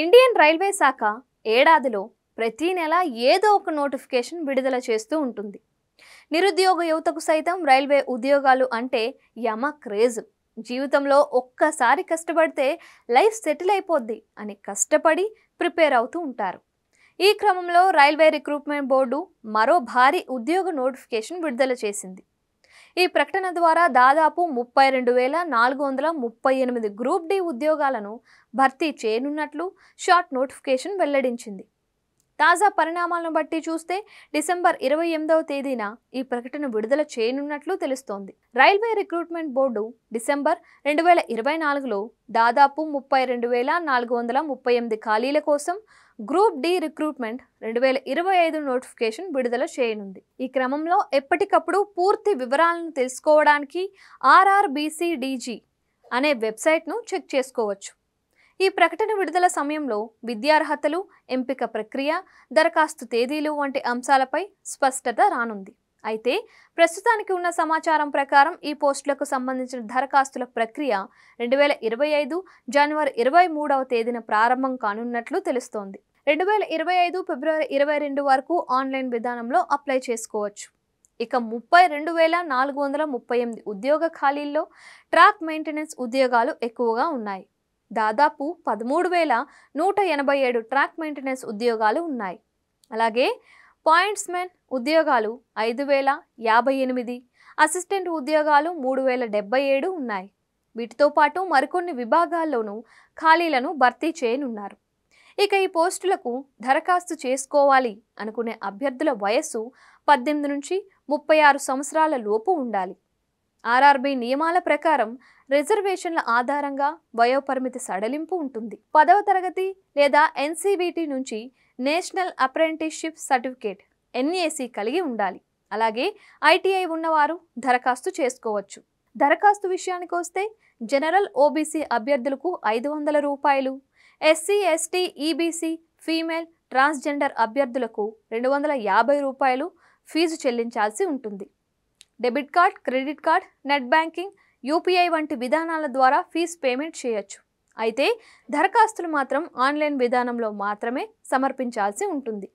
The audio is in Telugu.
ఇండియన్ రైల్వే శాఖ ఏడాదిలో ప్రతి నెల ఏదో ఒక నోటిఫికేషన్ విడుదల చేస్తూ ఉంటుంది. నిరుద్యోగ యువతకు సైతం రైల్వే ఉద్యోగాలు అంటే యమ క్రేజ్. జీవితంలో ఒక్కసారి కష్టపడితే లైఫ్ సెటిల్ అయిపోద్ది అని కష్టపడి ప్రిపేర్ అవుతూ ఉంటారు. ఈ క్రమంలో రైల్వే రిక్రూట్మెంట్ బోర్డు మరో భారీ ఉద్యోగ నోటిఫికేషన్ విడుదల చేసింది. ఈ ప్రకటన ద్వారా దాదాపు 32,438 గ్రూప్ డి ఉద్యోగాలను భర్తీ చేయనున్నట్లు షార్ట్ నోటిఫికేషన్ వెల్లడించింది. తాజా పరిణామాలను బట్టి చూస్తే డిసెంబర్ 28వ తేదీన ఈ ప్రకటన విడుదల చేయనున్నట్లు తెలుస్తోంది. రైల్వే రిక్రూట్మెంట్ బోర్డు డిసెంబర్ 2024లో దాదాపు 32,438 ఖాళీల కోసం గ్రూప్ డి రిక్రూట్మెంట్ 2025 నోటిఫికేషన్ విడుదల చేయనుంది. ఈ క్రమంలో ఎప్పటికప్పుడు పూర్తి వివరాలను తెలుసుకోవడానికి RRBCDG అనే వెబ్సైట్ను చెక్ చేసుకోవచ్చు. ఈ ప్రకటన విడుదల సమయంలో విద్యార్హతలు, ఎంపిక ప్రక్రియ, దరఖాస్తు తేదీలు వంటి అంశాలపై స్పష్టత రానుంది. అయితే ప్రస్తుతానికి ఉన్న సమాచారం ప్రకారం ఈ పోస్టులకు సంబంధించిన దరఖాస్తుల ప్రక్రియ 2025 జనవరి 23వ తేదీన ప్రారంభం కానున్నట్లు తెలుస్తోంది. 2025 ఫిబ్రవరి 22 వరకు ఆన్లైన్ విధానంలో అప్లై చేసుకోవచ్చు. ఇక 32,438 ఉద్యోగ ఖాళీల్లో ట్రాక్ మెయింటెనెన్స్ ఉద్యోగాలు ఎక్కువగా ఉన్నాయి. దాదాపు 13,187 ట్రాక్ మెయింటెనెన్స్ ఉద్యోగాలు ఉన్నాయి. అలాగే పాయింట్స్మెన్ ఉద్యోగాలు 5,058, అసిస్టెంట్ ఉద్యోగాలు 3,077 ఉన్నాయి. వీటితో పాటు మరికొన్ని విభాగాల్లోనూ ఖాళీలను భర్తీ చేయనున్నారు. ఇక ఈ పోస్టులకు దరఖాస్తు చేసుకోవాలి అనుకునే అభ్యర్థుల వయస్సు 18 నుంచి 36 సంవత్సరాల లోపు ఉండాలి. ఆర్ఆర్బీ నియమాల ప్రకారం రిజర్వేషన్ల ఆధారంగా వయోపరిమితి సడలింపు ఉంటుంది. 10వ తరగతి లేదా NCVT నుంచి నేషనల్ అప్రెంటిస్షిప్ సర్టిఫికేట్ NAC కలిగి ఉండాలి. అలాగే ITI ఉన్నవారు దరఖాస్తు చేసుకోవచ్చు. దరఖాస్తు విషయానికి వస్తే జనరల్ OBC అభ్యర్థులకు 500 రూపాయలు, SC ST EBC female transgender అభ్యర్థులకు 250 రూపాయలు ఫీజు చెల్లించాల్సి ఉంటుంది. Debit card, credit card, net banking, UPI వంటి విధానాల ద్వారా ఫీజు పేమెంట్ చేయొచ్చు. అయితే దరఖాస్తులు మాత్రం ఆన్లైన్ విధానంలో మాత్రమే సమర్పించాల్సి ఉంటుంది.